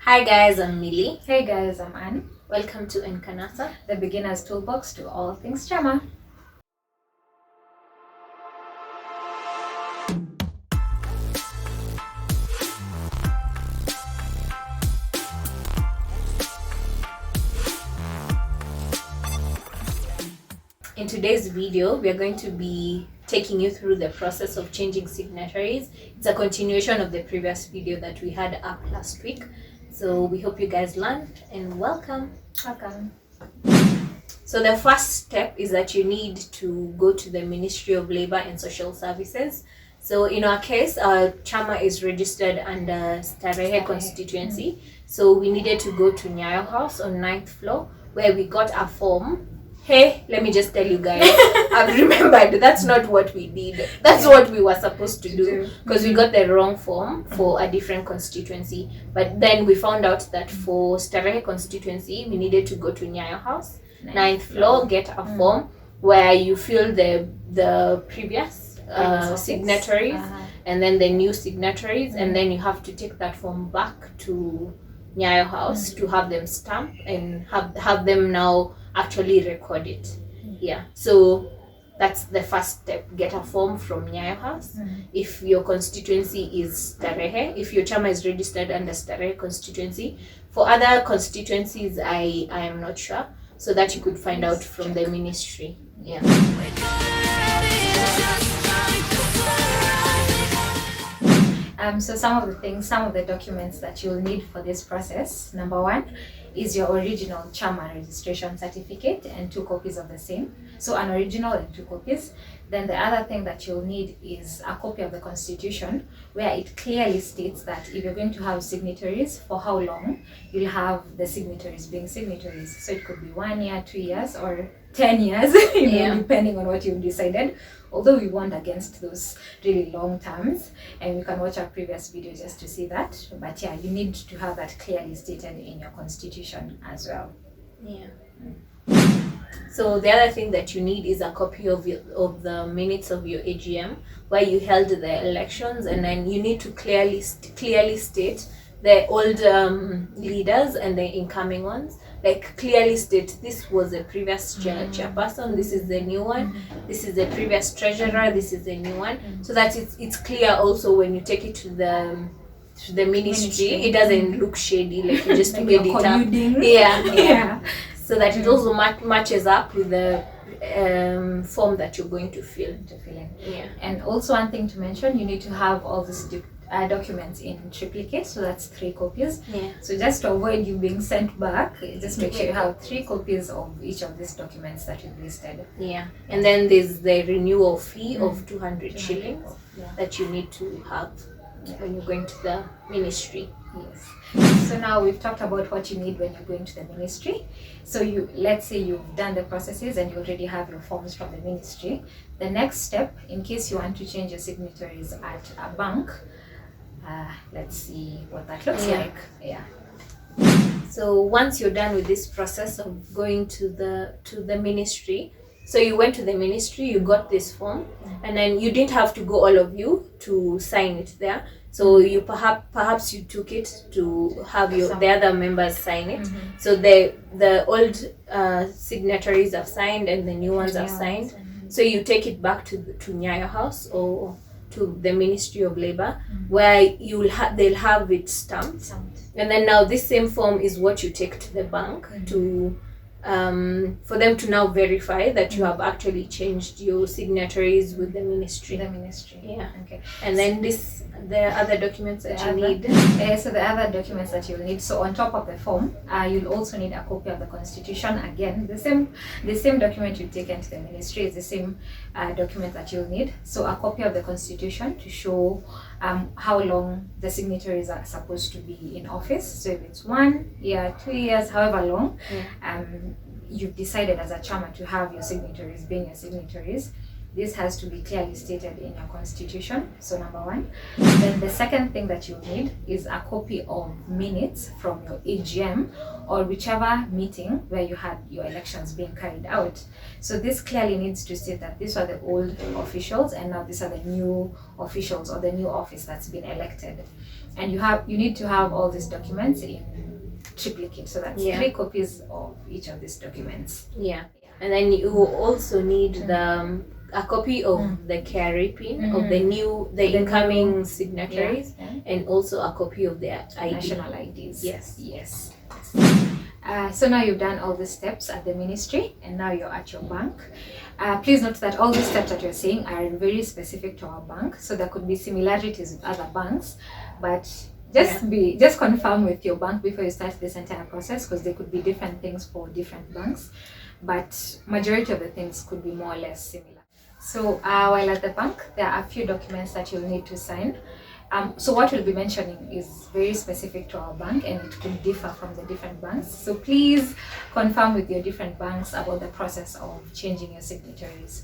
Hi guys, I'm Millie. Hey guys, I'm Anne. Welcome to Encanasa. The beginner's toolbox to all things Chama. In today's video, we are going to be taking you through the process of changing signatories. It's a continuation of the previous video that we had up last week. So we hope you guys learned and welcome. Welcome. So the first step is that you need to go to the Ministry of Labor and Social Services. So in our case, Chama is registered under Starehe constituency. So we needed to go to Nyayo House on 9th floor where we got a form. Hey, let me just tell you guys, I've remembered that's not what we did. That's what we were supposed to do because we got the wrong form for a different constituency. But then we found out that for Starehe constituency, we needed to go to Nyayo House, 9th floor, get a form where you fill the previous signatories and then the new signatories, and then you have to take that form back to Nyayo House to have them stamped and have them now actually record it. Yeah, so that's the first step. Get a form from Nyayo House. If your constituency is Starehe, if your Chama is registered under Starehe constituency. For other constituencies, I am not sure, so that you could find out from the ministry. Yeah. So some of the documents that you'll need for this process. Number one is your original Chama registration certificate and 2 copies of the same. So an original and 2 copies. Then the other thing that you'll need is a copy of the constitution where it clearly states that if you're going to have signatories, for how long you'll have the signatories being signatories. So it could be 1 year, 2 years, or 10 years, depending on what you've decided. Although we warned against those really long terms, and you can watch our previous video just to see that. But yeah, you need to have that clearly stated in your constitution as well. Yeah. So the other thing that you need is a copy of the minutes of your AGM where you held the elections, and then you need to clearly state the old leaders and the incoming ones. Like clearly state this was the previous chairperson, this is the new one, this is the previous treasurer, this is the new one, so that it's clear also when you take it to the ministry. It doesn't look shady, like you just made it up. Yeah. So that it also matches up with the form that you're going to fill in. Yeah. And also one thing to mention, you need to have all these documents in triplicate, so that's 3 copies. Yeah. So just to avoid you being sent back, just make sure you have 3 copies of each of these documents that you've listed. Yeah. And then there's the renewal fee of 200 shillings that you need to have when you're going to the ministry. Yes. So now we've talked about what you need when you're going to the ministry. So let's say you've done the processes and you already have your forms from the ministry. The next step, in case you want to change your signatories at a bank, let's see what that looks like. Yeah. So once you're done with this process of going to the ministry, so you went to the ministry, you got this form, and then you didn't have to go all of you to sign it there. So you perhaps you took it to have the other members sign it. So the old signatories have signed and the new ones have signed. So you take it back to Nyayo House or to the Ministry of Labor, where they'll have it stamped. And then now this same form is what you take to the bank to for them to now verify that you have actually changed your signatories with the ministry. Yeah. Okay. And then the other documents that you need. So the other documents that you'll need. So on top of the form, you'll also need a copy of the constitution. Again, the same document you've taken to the ministry is the same document that you'll need. So a copy of the constitution to show how long the signatories are supposed to be in office. So if it's 1 year, 2 years, however long, you've decided as a Chama to have your signatories being your signatories, this has to be clearly stated in your constitution. So number one. Then the second thing that you need is a copy of minutes from your AGM or whichever meeting where you had your elections being carried out. So this clearly needs to state that these are the old officials and now these are the new officials or the new office that's been elected. And you need to have all these documents in triplicate. So that's 3 copies of each of these documents. Yeah. And then you also need a copy of the KRA pin of the incoming signatories, and also a copy of their ID. National IDs. Yes. So now you've done all the steps at the ministry and now you're at your bank. Please note that all these steps that you're saying are very specific to our bank. So there could be similarities with other banks, but just confirm with your bank before you start this entire process, because there could be different things for different banks, but majority of the things could be more or less similar. So while at the bank, there are a few documents that you'll need to sign. So what we'll be mentioning is very specific to our bank and it could differ from the different banks. So please confirm with your different banks about the process of changing your signatories.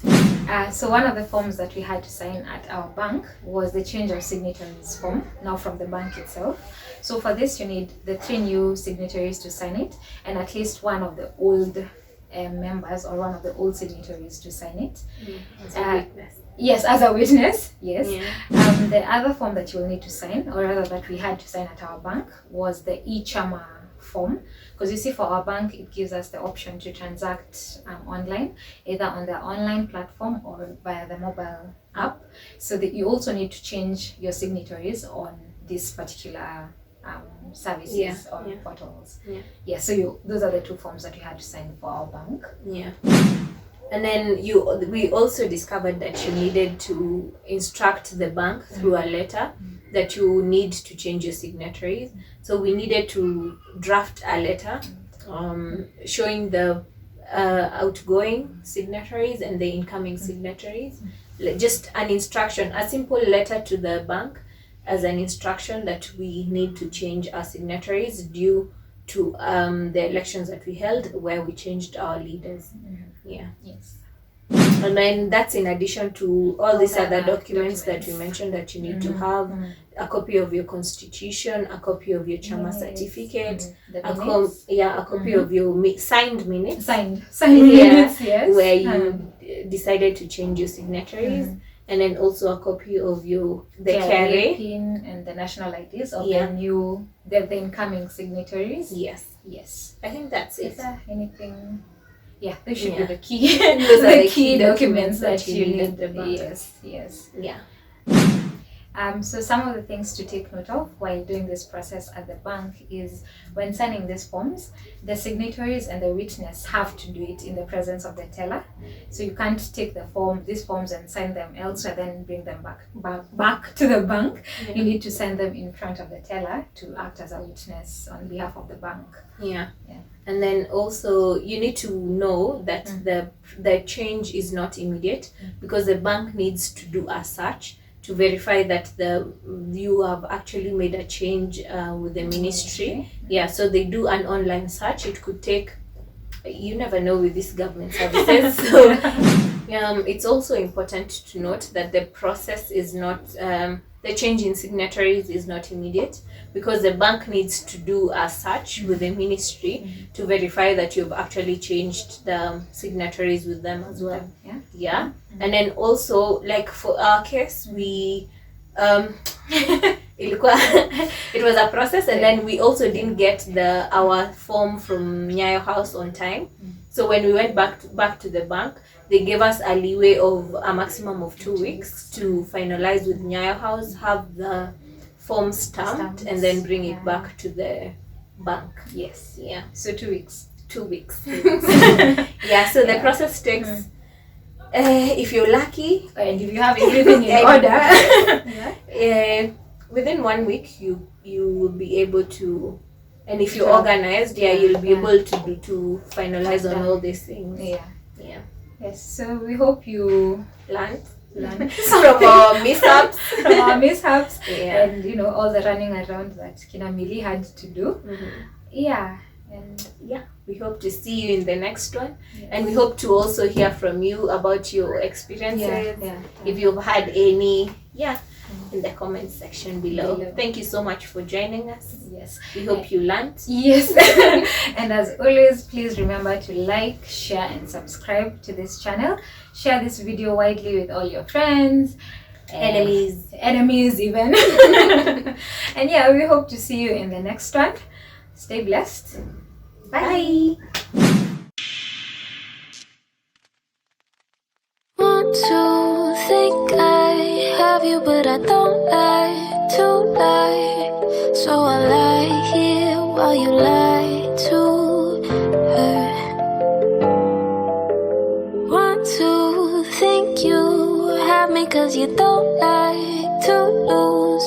So one of the forms that we had to sign at our bank was the change of signatories form, now from the bank itself. So for this, you need the 3 new signatories to sign it and at least one of the old members or one of the old signatories to sign it. As a witness. Yes, as a witness, yes. The other form that you will need to sign, or rather that we had to sign at our bank, was the Chama form. Because you see, for our bank, it gives us the option to transact online, either on the online platform or via the mobile app. So that you also need to change your signatories on this particular services or portals. So those are the 2 forms that we had to sign for our bank. And then we also discovered that you needed to instruct the bank through a letter that you need to change your signatories. So we needed to draft a letter showing the outgoing signatories and the incoming signatories. Just an instruction, a simple letter to the bank as an instruction that we need to change our signatories due to the elections that we held where we changed our leaders. And then that's in addition to all these other documents that we mentioned that you need to have: a copy of your constitution, a copy of your Chama certificate, a copy of your signed minutes, signed minutes, where you decided to change your signatories, and then also a copy of the KRA pin and the national IDs of the incoming signatories. Yes. I think that's it. Is there anything? Those should be the key. Those are the key documents that you need. The bank. Yes. So some of the things to take note of while doing this process at the bank is when signing these forms, the signatories and the witness have to do it in the presence of the teller. So you can't take these forms and sign them elsewhere, then bring them back to the bank. You need to sign them in front of the teller to act as a witness on behalf of the bank. And then also you need to know that the change is not immediate, because the bank needs to do a search to verify that you have actually made a change with the ministry. So they do an online search. It could take, you never know with these government services. So it's also important to note that the process is not, the change in signatories is not immediate, because the bank needs to do a search with the ministry to verify that you've actually changed the signatories with them as well. And then also, like for our case, we it was a process, and then we also didn't get our form from Nyayo House on time. So when we went back to the bank, they gave us a leeway of a maximum of 2 weeks to finalize with Nyayo House, have the form stamped, and then bring it back to the bank. So 2 weeks. 2 weeks. So the process takes, if you're lucky and if you have everything in order, within 1 week you will be able to, and if you're organized, you'll be able to finalize on all these things. Yes, so we hope you learned from our mishaps. And all the running around that Kina Mili had to do. And yeah, we hope to see you in the next one. yes. And we hope to also hear from you about your experiences. Yeah. If you've had any, in the comment section below. Below. Thank you so much for joining us. Yes. We hope you learned. Yes. And as always, please remember to like, share, and subscribe to this channel. Share this video widely with all your friends, enemies even. And yeah, we hope to see you in the next one. Stay blessed. Bye. Want to think I have you, but I don't like to lie. So I lie here while you lie to her. Want to think you have me, 'cause you don't like to lose.